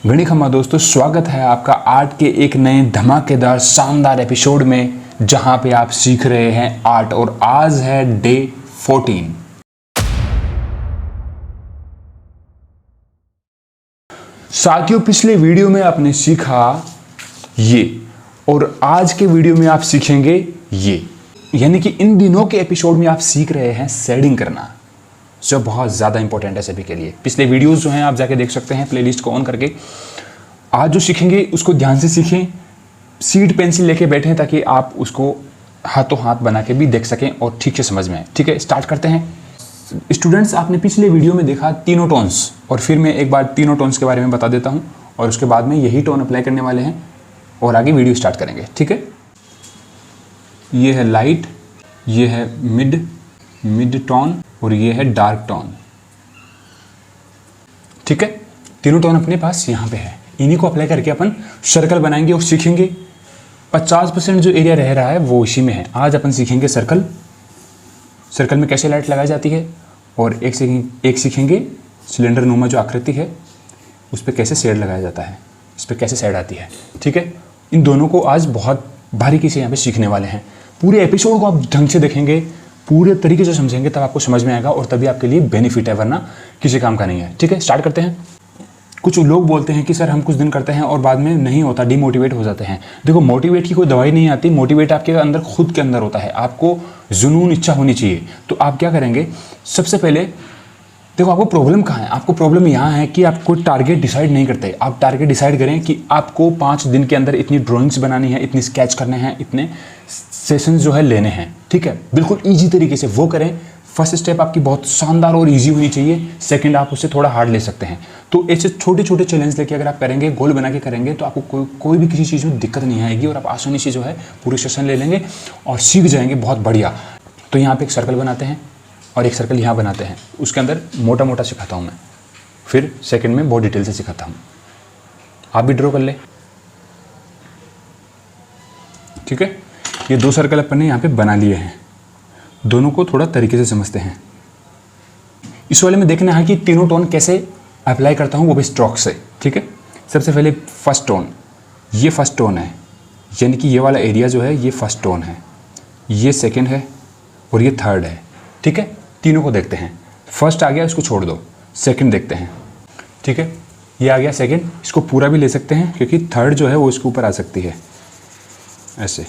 घड़ी खम्मा दोस्तों, स्वागत है आपका आर्ट के एक नए धमाकेदार शानदार एपिसोड में, जहां पे आप सीख रहे हैं आर्ट। और आज है डे 14। साथियों, पिछले वीडियो में आपने सीखा ये और आज के वीडियो में आप सीखेंगे ये, यानी कि इन दिनों के एपिसोड में आप सीख रहे हैं शेडिंग करना, जो बहुत ज़्यादा इंपॉर्टेंट है सभी के लिए। पिछले वीडियोस जो हैं आप जाके देख सकते हैं प्लेलिस्ट को ऑन करके। आज जो सीखेंगे उसको ध्यान से सीखें, सीड पेंसिल लेके बैठें ताकि आप उसको हाथों हाथ बना के भी देख सकें और ठीक से समझ में आए। ठीक है, स्टार्ट करते हैं। स्टूडेंट्स, आपने पिछले वीडियो में देखा तीनों टोन्स, और फिर मैं एक बार तीनों टोन्स के बारे में बता देता हूँ और उसके बाद में यही टोन अप्लाई करने वाले हैं और आगे वीडियो स्टार्ट करेंगे। ठीक है, ये है लाइट, ये है मिड टोन और ये है डार्क टोन। ठीक है, तीनों टोन अपने पास यहाँ पे है। इन्हीं को अप्लाई करके अपन सर्कल बनाएंगे और सीखेंगे। 50% जो एरिया रह रहा है वो इसी में है। आज अपन सीखेंगे सर्कल में कैसे लाइट लगाई जाती है, और एक सीखेंगे सिलेंडर नुमा जो आकृति है उस पर कैसे शेड लगाया जाता है, इस पर कैसे शेड आती है। ठीक है, इन दोनों को आज बहुत बारीकी से यहाँ पे सीखने वाले हैं। पूरे एपिसोड को आप ढंग से देखेंगे, पूरे तरीके से समझेंगे, तब आपको समझ में आएगा और तभी आपके लिए बेनिफिट है, वरना किसी काम का नहीं है। ठीक है, स्टार्ट करते हैं। कुछ लोग बोलते हैं कि सर हम कुछ दिन करते हैं और बाद में नहीं होता, डिमोटिवेट हो जाते हैं। देखो, मोटिवेट की कोई दवाई नहीं आती, मोटिवेट आपके अंदर खुद के अंदर होता है। आपको जुनून, इच्छा होनी चाहिए। तो आप क्या करेंगे, सबसे पहले देखो आपको प्रॉब्लम कहाँ है। आपको प्रॉब्लम यहाँ है कि आप कोई टारगेट डिसाइड नहीं करते। आप टारगेट डिसाइड करें कि आपको 5 दिन के अंदर इतनी ड्राइंग्स बनानी है, इतनी स्केच करने हैं, इतने सेशंस जो है लेने हैं। ठीक है, बिल्कुल ईजी तरीके से वो करें। फर्स्ट स्टेप आपकी बहुत शानदार और इजी होनी चाहिए, सेकंड आप उससे थोड़ा हार्ड ले सकते हैं। तो ऐसे छोटे छोटे चैलेंज लेके अगर आप करेंगे, गोल बना के करेंगे, तो आपको कोई भी किसी चीज़ में दिक्कत नहीं आएगी और आप आसानी से जो है पूरी सेशन ले लेंगे और सीख जाएंगे बहुत बढ़िया। तो यहाँ पे एक सर्कल बनाते हैं और एक सर्कल यहाँ बनाते हैं। उसके अंदर मोटा मोटा सिखाता हूँ मैं, फिर सेकंड में बहुत डिटेल से सिखाता हूँ। आप भी ड्रॉ कर ले। ठीक है, ये 2 सर्कल अपन ने यहाँ पे बना लिए हैं। दोनों को थोड़ा तरीके से समझते हैं। इस वाले में देखना है कि तीनों टोन कैसे अप्लाई करता हूँ, वो भी स्ट्रोक से। ठीक है, सबसे पहले फर्स्ट टोन, ये फर्स्ट टोन है, यानी कि ये वाला एरिया जो है ये फर्स्ट टोन है, ये सेकंड है और ये थर्ड है। ठीक है, तीनों को देखते हैं। फर्स्ट आ गया, इसको छोड़ दो, सेकंड देखते हैं। ठीक है, ये आ गया सेकंड, इसको पूरा भी ले सकते हैं क्योंकि थर्ड जो है वो इसके ऊपर आ सकती है, ऐसे।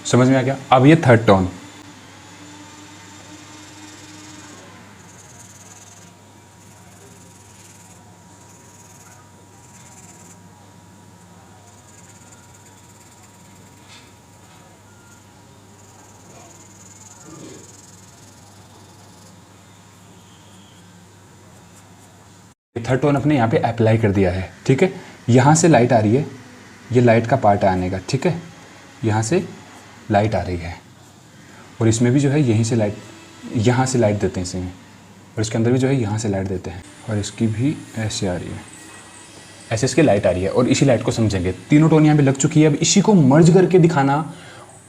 समझ में आ गया? अब ये थर्ड टोन, थर्ड टोन अपने यहाँ पे अप्लाई कर दिया है। ठीक है, यहाँ से लाइट आ रही है, ये लाइट का पार्ट आने का। ठीक है, यहाँ से लाइट आ रही है और इसमें भी जो है यहीं से लाइट, यहाँ से लाइट देते हैं इसमें, और इसके अंदर भी जो है यहाँ से लाइट देते हैं, और इसकी भी ऐसे आ रही है, ऐसे इसकी लाइट आ रही है। और इसी लाइट को समझेंगे। तीनों टोन यहाँ पे लग चुकी है। अब इसी को मर्ज करके दिखाना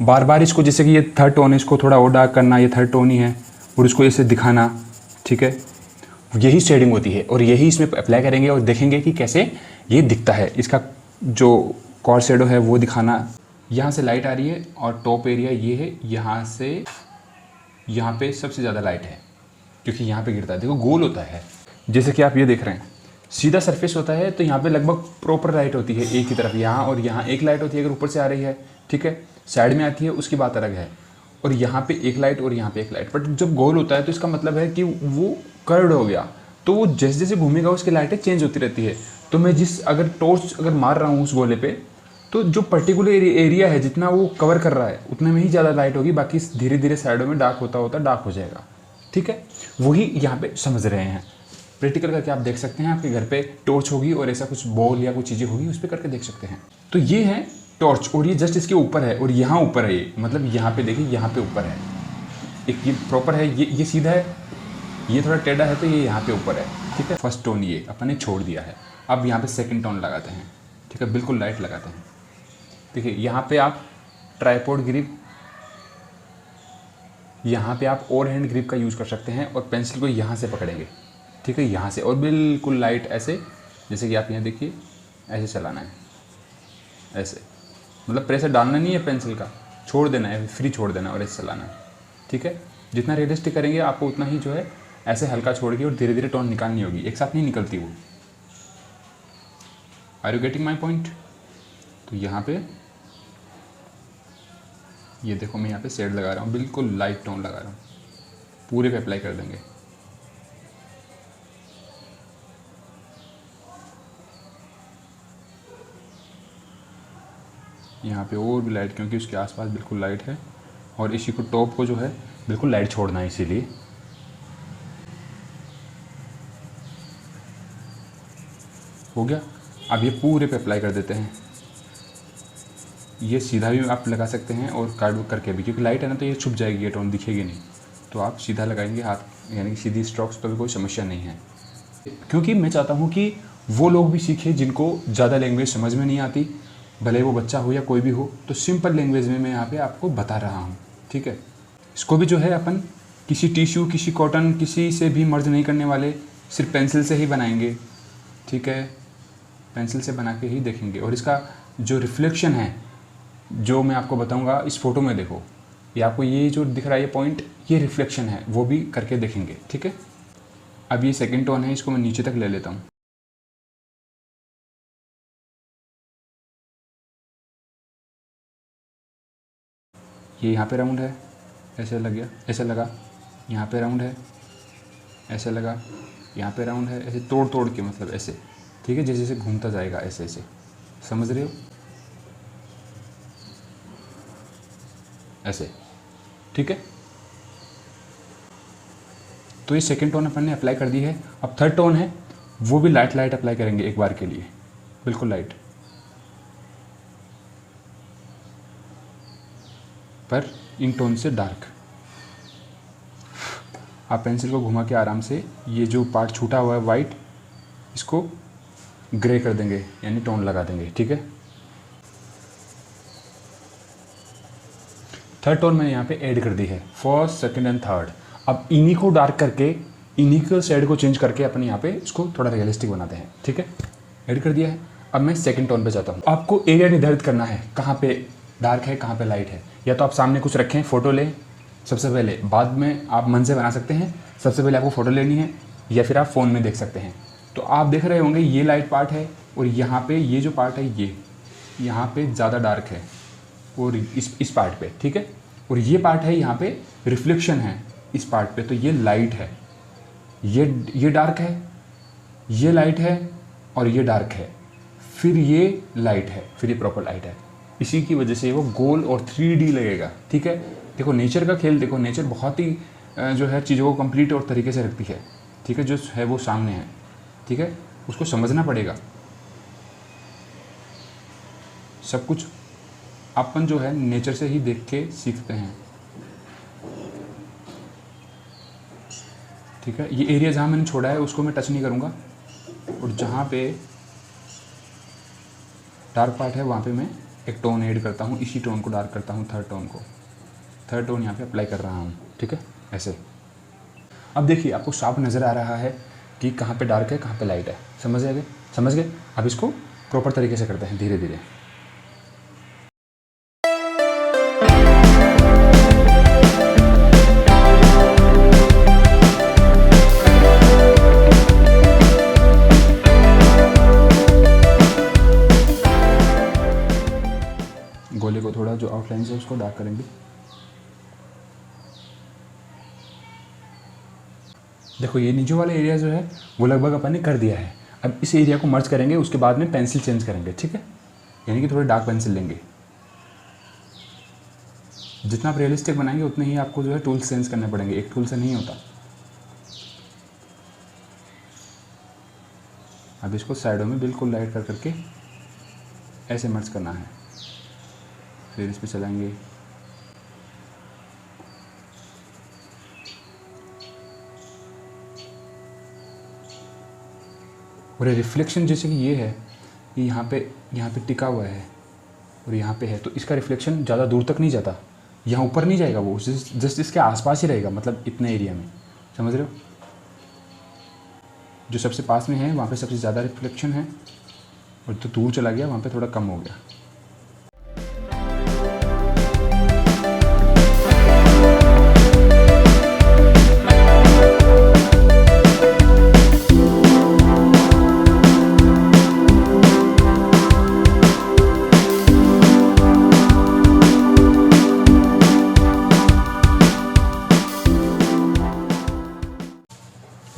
बार बार इसको, जैसे कि ये थर्ड टोन है, इसको थोड़ा और डार्क करना, ये थर्ड टोन ही है, और इसको ऐसे दिखाना। ठीक है, यही शेडिंग होती है और यही इसमें अप्लाई करेंगे और देखेंगे कि कैसे ये दिखता है। इसका जो कॉर शेडो है वो दिखाना। यहाँ से लाइट आ रही है और टॉप एरिया ये है, यहाँ से यहाँ पे सबसे ज़्यादा लाइट है क्योंकि यहाँ पे गिरता है। देखो गोल होता है, जैसे कि आप ये देख रहे हैं, सीधा सरफेस होता है तो यहाँ पे लगभग प्रॉपर लाइट होती है एक ही तरफ, यहाँ और यहाँ एक लाइट होती है अगर ऊपर से आ रही है। ठीक है, साइड में आती है उसकी बात अलग है, और यहाँ पे एक लाइट और यहाँ पे एक लाइट। बट जब गोल होता है तो इसका मतलब है कि वो कर्व्ड हो गया, तो वो जैसे जैसे घूमेगा उसकी लाइटें चेंज होती रहती है। तो मैं अगर टॉर्च अगर मार रहा हूँ उस गोले पे, तो जो पर्टिकुलर एरिया है जितना वो कवर कर रहा है उतने में ही ज़्यादा लाइट होगी, बाकी धीरे धीरे साइडों में डार्क होता होता डार्क हो जाएगा। ठीक है, वही यहाँ पे समझ रहे हैं। प्रैक्टिकल करके आप देख सकते हैं, आपके घर पे टॉर्च होगी और ऐसा कुछ बॉल या कुछ चीज़ें होगी, उस पर करके देख सकते हैं। तो ये है टॉर्च और ये जस्ट इसके ऊपर है और यहाँ ऊपर है, ये मतलब यहाँ पे देखिए, यहाँ पे ऊपर है। एक ये प्रॉपर है, ये सीधा है, ये थोड़ा टेढ़ा है, तो ये यहाँ पे ऊपर है। ठीक है, फर्स्ट टोन ये अपन ने छोड़ दिया है। अब यहाँ पे सेकंड टोन लगाते हैं। ठीक है, बिल्कुल लाइट लगाते हैं। देखिए यहाँ पे आप ट्राइपॉड ग्रिप यहाँ पे आप ओवर हैंड ग्रिप का यूज़ कर सकते हैं और पेंसिल को यहाँ से पकड़ेंगे, ठीक है, यहाँ से, और बिल्कुल लाइट ऐसे, जैसे कि आप यहाँ देखिए ऐसे चलाना है, ऐसे, मतलब प्रेशर डालना नहीं है पेंसिल का, छोड़ देना है, फ्री छोड़ देना और ऐसे चलाना है, ठीक है। जितना रियलिस्टिक करेंगे आपको उतना ही जो है ऐसे हल्का छोड़ के और धीरे धीरे टोन निकालनी होगी, एक साथ नहीं निकलती वो। Are you getting my point? तो यहाँ पे ये देखो मैं यहाँ पे शेड लगा रहा हूँ, बिल्कुल लाइट टोन लगा रहा हूँ, पूरे पे अप्लाई कर देंगे। यहाँ पे और भी लाइट, क्योंकि उसके आसपास बिल्कुल लाइट है और इसी को टॉप को जो है बिल्कुल लाइट छोड़ना है, इसीलिए। हो गया। अब ये पूरे पे अप्लाई कर देते हैं। ये सीधा भी आप लगा सकते हैं और कार्ड करके भी, क्योंकि लाइट है ना तो ये छुप जाएगी, ये टोन दिखेगी नहीं, तो आप सीधा लगाएंगे हाथ, यानी कि सीधी स्ट्रोक्स, तो भी कोई समस्या नहीं है। क्योंकि मैं चाहता हूँ कि वो लोग भी सीखें जिनको ज़्यादा लैंग्वेज समझ में नहीं आती, भले वो बच्चा हो या कोई भी हो, तो सिंपल लैंग्वेज में मैं यहाँ पे आपको बता रहा हूँ, ठीक है। इसको भी जो है अपन किसी टिश्यू, किसी कॉटन, किसी से भी मर्ज नहीं करने वाले, सिर्फ पेंसिल से ही बनाएंगे, ठीक है, पेंसिल से बना के ही देखेंगे। और इसका जो रिफ्लेक्शन है, जो मैं आपको बताऊंगा, इस फोटो में देखो, ये आपको ये जो दिख रहा है ये पॉइंट, ये रिफ्लेक्शन है, वो भी करके देखेंगे, ठीक है। अब ये सेकंड टोन है, इसको मैं नीचे तक ले लेता हूँ। ये यहाँ पे राउंड है, ऐसे लग गया, ऐसे लगा, यहाँ पे राउंड है, ऐसे लगा, यहाँ पे राउंड है, ऐसे तोड़ तोड़ के, मतलब ऐसे, ठीक है, जैसे जैसे घूमता जाएगा ऐसे ऐसे, समझ रहे हो, ऐसे, ठीक है। तो ये सेकंड टोन अपन ने अप्लाई कर दी है। अब थर्ड टोन है, वो भी लाइट लाइट अप्लाई करेंगे एक बार के लिए, बिल्कुल लाइट, पर इन टोन से डार्क। आप पेंसिल को घुमा के आराम से ये जो पार्ट छूटा हुआ है वाइट, इसको ग्रे कर देंगे, यानी टोन लगा देंगे, ठीक है। थर्ड टोन मैंने यहाँ पे ऐड कर दी है, फर्स्ट, सेकंड एंड थर्ड। अब इन्हीं को डार्क करके, इन्हीं के शेड को चेंज करके अपन यहाँ पे इसको थोड़ा रियलिस्टिक बनाते हैं, ठीक है। ऐड कर दिया है। अब मैं सेकंड टोन पे जाता हूँ। आपको एरिया निर्धारित करना है, कहाँ पे डार्क है, कहाँ पे लाइट है। या तो आप सामने कुछ रखें, फ़ोटो लें सबसे पहले, बाद में आप मन से बना सकते हैं, सबसे पहले आपको फ़ोटो लेनी है, या फिर आप फ़ोन में देख सकते हैं। तो आप देख रहे होंगे ये लाइट पार्ट है, और यहाँ पे ये जो पार्ट है, ये यहाँ पे ज़्यादा डार्क है, और इस पार्ट पे, ठीक है। और ये पार्ट है, यहाँ पे रिफ्लेक्शन है इस पार्ट पे, तो ये लाइट है, ये डार्क है, ये लाइट है, और ये डार्क है, फिर ये लाइट है, फिर ये प्रॉपर लाइट है। इसी की वजह से वो गोल और 3D लगेगा, ठीक है। देखो नेचर का खेल, देखो नेचर बहुत ही जो है चीज़ों को कंप्लीट और तरीके से रखती है, ठीक है। जो है वो सामने है, ठीक है, उसको समझना पड़ेगा। सब कुछ अपन जो है नेचर से ही देख के सीखते हैं, ठीक है। ये एरिया जहाँ मैंने छोड़ा है उसको मैं टच नहीं करूँगा, और जहाँ पे डार्क पार्ट है वहाँ पे मैं एक टोन ऐड करता हूँ, इसी टोन को डार्क करता हूँ, थर्ड टोन को, थर्ड टोन यहाँ पे अप्लाई कर रहा हूँ, ठीक है, ऐसे। अब देखिए आपको साफ नज़र आ रहा है कि कहाँ पे डार्क है, कहाँ पे लाइट है, समझ गए। अब इसको प्रॉपर तरीके से करते हैं, धीरे धीरे। गोले को थोड़ा जो आउटलाइन है उसको डार्क करेंगे। देखो ये नीचे वाला एरिया जो है वो लगभग अपन ने कर दिया है। अब इस एरिया को मर्ज करेंगे, उसके बाद में पेंसिल चेंज करेंगे, ठीक है। यानी कि थोड़ी डार्क पेंसिल लेंगे। जितना आप रियलिस्टिक बनाएंगे उतने ही आपको जो है टूल्स चेंज करने पड़ेंगे, एक टूल से नहीं होता। अब इसको साइडों में बिल्कुल लाइट कर करके ऐसे मर्ज करना है, फिर इस पर चलाएंगे। और ये रिफ्लेक्शन जैसे कि ये है, ये यहाँ पे टिका हुआ है और यहाँ पे है, तो इसका रिफ्लेक्शन ज़्यादा दूर तक नहीं जाता, यहाँ ऊपर नहीं जाएगा, वो जस्ट इसके आसपास ही रहेगा, मतलब इतने एरिया में, समझ रहे हो। जो सबसे पास में है वहाँ पे सबसे ज़्यादा रिफ्लेक्शन है, और जो दूर चला गया वहाँ पे थोड़ा कम हो गया।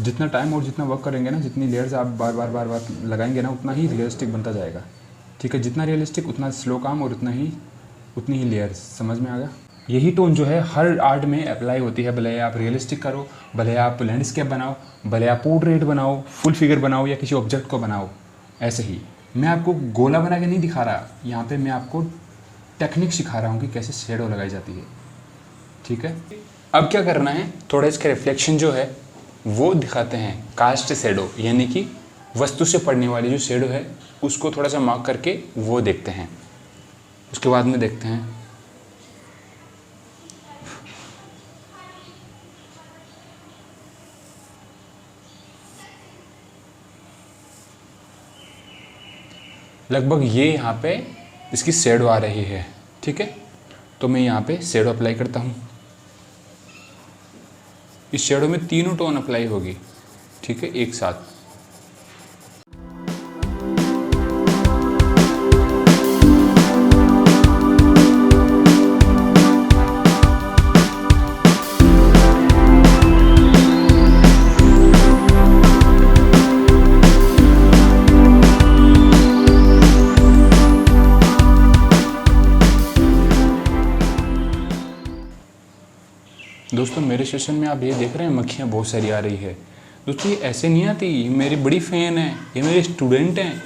जितना टाइम और जितना वर्क करेंगे ना, जितनी लेयर्स आप बार बार लगाएंगे ना, उतना ही रियलिस्टिक बनता जाएगा, ठीक है। जितना रियलिस्टिक उतना स्लो काम और उतनी ही लेयर्स, समझ में आ गया। यही टोन जो है हर आर्ट में अप्लाई होती है, भले आप रियलिस्टिक करो, भले आप लैंडस्केप बनाओ, भले आप पोर्ट्रेट बनाओ, फुल फिगर बनाओ, या किसी ऑब्जेक्ट को बनाओ। ऐसे ही मैं आपको गोला बना के नहीं दिखा रहा, यहाँ पे मैं आपको टेक्निक सिखा रहा हूँ कि कैसे शेडो लगाई जाती है, ठीक है। अब क्या करना है, थोड़ा इसका रिफ्लेक्शन जो है वो दिखाते हैं, कास्ट शेडो, यानी कि वस्तु से पड़ने वाली जो शेडो है उसको थोड़ा सा मार्क करके वो देखते हैं। उसके बाद में देखते हैं लगभग ये यहाँ पे इसकी शेडो आ रही है, ठीक है। तो मैं यहाँ पे शेडो अप्लाई करता हूँ। इस शेडो में तीनों टोन अप्लाई होगी, ठीक है, एक साथ। दोस्तों मेरे सेशन में आप ये देख रहे हैं मक्खियाँ बहुत सारी आ रही है। दोस्तों ये ऐसे नहीं आती, ये मेरी बड़ी फ़ैन है, ये मेरे स्टूडेंट हैं,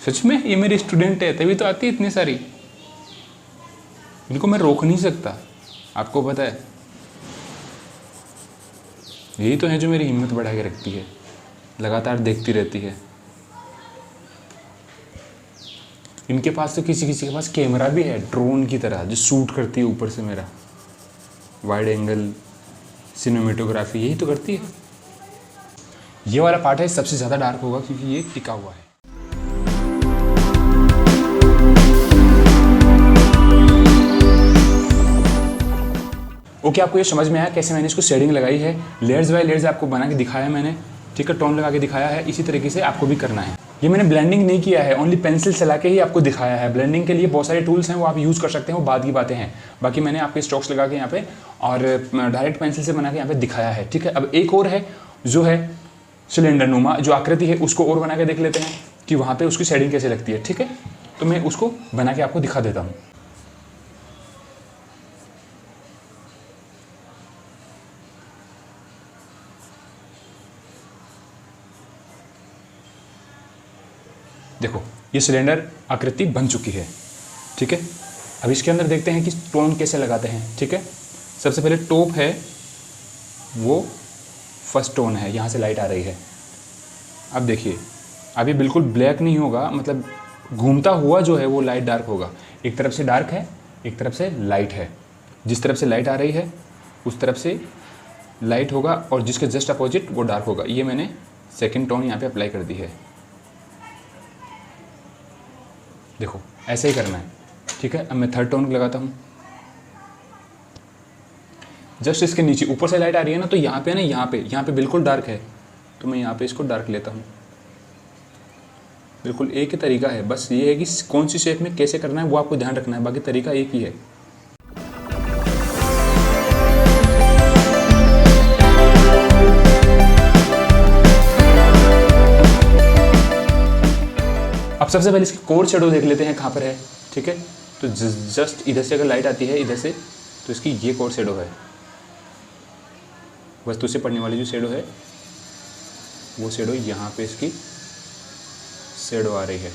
सच में ये मेरे स्टूडेंट है, तभी तो आती है इतनी सारी। इनको मैं रोक नहीं सकता, आपको पता है। यही तो है जो मेरी हिम्मत बढ़ा के रखती है, लगातार देखती रहती है। इनके पास तो किसी किसी के पास कैमरा भी है, ड्रोन की तरह, जो शूट करती है ऊपर से मेरा, वाइड एंगल सिनेमेटोग्राफी, यही तो करती है। ये वाला पार्ट है सबसे ज़्यादा डार्क होगा क्योंकि ये टिका हुआ है। ओके, आपको ये समझ में आया कैसे मैंने इसको शेडिंग लगाई है। लेयर्स बाय लेयर्स आपको बना के दिखाया मैंने, ठीक है, टोन लगा के दिखाया है। इसी तरीके से आपको भी करना है। ये मैंने ब्लेंडिंग नहीं किया है, ओनली पेंसिल चला के ही आपको दिखाया है। ब्लेंडिंग के लिए बहुत सारे टूल्स हैं, वो आप यूज़ कर सकते हैं, वो बाद की बातें हैं। बाकी मैंने आपके स्ट्रोक्स लगा के यहाँ पे और डायरेक्ट पेंसिल से बना के यहाँ पे दिखाया है, ठीक है। अब एक और है जो है सिलेंडर नुमा जो आकृति है, उसको और बना के देख लेते हैं कि वहाँ पे उसकी शेडिंग कैसे लगती है, ठीक है। तो मैं उसको बना के आपको दिखा देता हूँ। देखो ये सिलेंडर आकृति बन चुकी है, ठीक है। अब इसके अंदर देखते हैं कि टोन कैसे लगाते हैं, ठीक है। सबसे पहले टॉप है वो फर्स्ट टोन है, यहाँ से लाइट आ रही है। अब देखिए, अब ये बिल्कुल ब्लैक नहीं होगा, मतलब घूमता हुआ जो है वो लाइट डार्क होगा। एक तरफ से डार्क है, एक तरफ से लाइट है। जिस तरफ से लाइट आ रही है उस तरफ से लाइट होगा, और जिसके जस्ट अपोजिट वो डार्क होगा। ये मैंने सेकेंड टोन यहाँ पे अप्लाई कर दी है। देखो ऐसे ही करना है, ठीक है। अब मैं थर्ड टोन लगाता हूँ। जस्ट इसके नीचे ऊपर से लाइट आ रही है ना, तो यहाँ पे ना, यहाँ पे बिल्कुल डार्क है, तो मैं यहाँ पे इसको डार्क लेता हूँ। बिल्कुल एक ही तरीका है, बस ये है कि कौन सी शेप में कैसे करना है वो आपको ध्यान रखना है, बाकी तरीका एक ही है। अब सबसे पहले इसकी कोर शेडो देख लेते हैं कहाँ पर है, ठीक है। तो जस्ट इधर से अगर लाइट आती है इधर से, तो इसकी ये कोर शेडो है। वस्तु से पड़ने वाली जो शेडो है वो शेडो यहाँ पे इसकी शेडो आ रही है।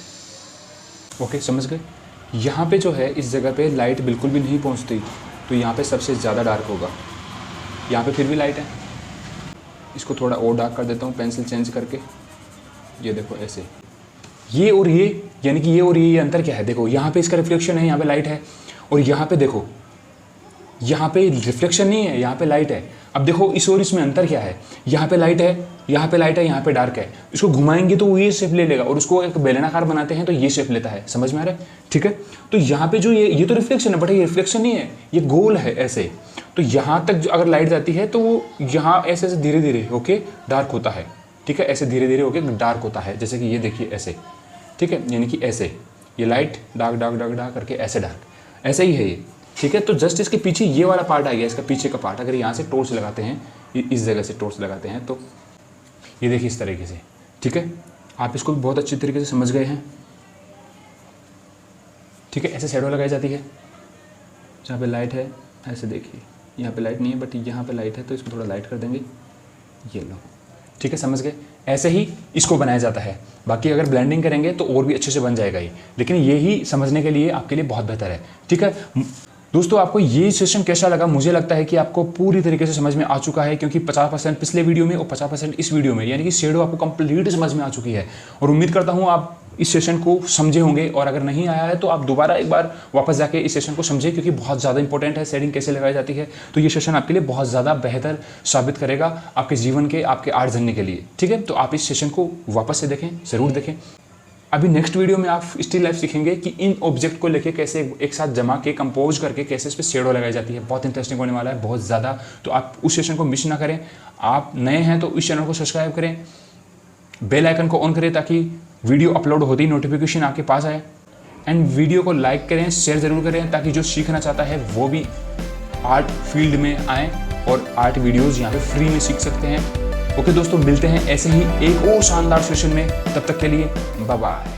ओके, समझ गए। यहाँ पे जो है इस जगह पे लाइट बिल्कुल भी नहीं पहुँचती, तो यहाँ पे सबसे ज़्यादा डार्क होगा। यहाँ पे फिर भी लाइट है, इसको थोड़ा और डार्क कर देता हूँ पेंसिल चेंज करके। ये देखो ऐसे, ये और ये, यानी कि ये और ये अंतर क्या है। देखो यहाँ पे इसका रिफ्लेक्शन है, यहाँ पे लाइट है, और यहाँ पे देखो यहाँ पे रिफ्लेक्शन नहीं है, यहाँ पे लाइट है। अब देखो इस और इसमें अंतर क्या है, यहाँ पे लाइट है, यहाँ पे लाइट है, यहाँ पे डार्क है। इसको घुमाएंगे तो वो ये शेप ले लेगा, और उसको एक बेलनाकार बनाते हैं तो ये शेप लेता है। समझ में आ रहा है? ठीक है। तो यहाँ पे जो ये तो रिफ्लेक्शन है, बट ये रिफ्लेक्शन नहीं है, ये गोल है ऐसे। तो यहाँ तक जो अगर लाइट जाती है तो वो यहाँ ऐसे ऐसे धीरे धीरे होके डार्क होता है। ठीक है, ऐसे धीरे धीरे होके डार्क होता है। जैसे कि ये देखिए ऐसे, ठीक है, यानी कि ऐसे ये light dark dark dark dark करके ऐसे डार्क, ऐसे ही है ये। ठीक है, तो जस्ट इसके पीछे ये वाला पार्ट आ गया, इसका पीछे का पार्ट। अगर यहाँ से टॉर्च लगाते हैं, इस जगह से टॉर्च लगाते हैं, तो ये देखिए इस तरीके से। ठीक है, आप इसको भी बहुत अच्छी तरीके से समझ गए हैं। ठीक है, ऐसे शैडो लगाई जाती है। जहाँ पे लाइट है ऐसे देखिए, यहाँ पे लाइट नहीं है बट यहाँ पे लाइट है, तो इसको थोड़ा लाइट कर देंगे, ये लो। ठीक है, समझ गए? ऐसे ही इसको बनाया जाता है। बाकी अगर ब्लेंडिंग करेंगे तो और भी अच्छे से बन जाएगा ये, लेकिन ये ही समझने के लिए आपके लिए बहुत बेहतर है। ठीक है दोस्तों, आपको ये सेशन कैसा लगा? मुझे लगता है कि आपको पूरी तरीके से समझ में आ चुका है, क्योंकि 50% पिछले वीडियो में और 50% इस वीडियो में, यानी कि शेडो आपको कंप्लीट समझ में आ चुकी है। और उम्मीद करता हूँ आप इस सेशन को समझे होंगे, और अगर नहीं आया है तो आप दोबारा एक बार वापस जाके इस सेशन को समझें, क्योंकि बहुत ज़्यादा इंपॉर्टेंट है शेडिंग कैसे लगाई जाती है। तो ये सेशन आपके लिए बहुत ज़्यादा बेहतर साबित करेगा आपके जीवन के, आपके आर्ट जानने के लिए। ठीक है, तो आप इस सेशन को वापस से देखें, ज़रूर देखें। अभी नेक्स्ट वीडियो में आप स्टिल लाइफ सीखेंगे कि इन ऑब्जेक्ट को लेके कैसे एक साथ जमा के कंपोज करके कैसे इस पर शेडो लगाई जाती है। बहुत इंटरेस्टिंग होने वाला है, बहुत ज़्यादा। तो आप उस सेशन को मिस ना करें। आप नए हैं तो इस चैनल को सब्सक्राइब करें, बेल आइकन को ऑन करें ताकि वीडियो अपलोड होते ही नोटिफिकेशन आपके पास आए। एंड वीडियो को लाइक करें, शेयर ज़रूर करें, ताकि जो सीखना चाहता है वो भी आर्ट फील्ड में आए और आर्ट वीडियोज़ यहाँ पे फ्री में सीख सकते हैं। ओके दोस्तों, मिलते हैं ऐसे ही एक और शानदार सेशन में। तब तक के लिए बाय बाय।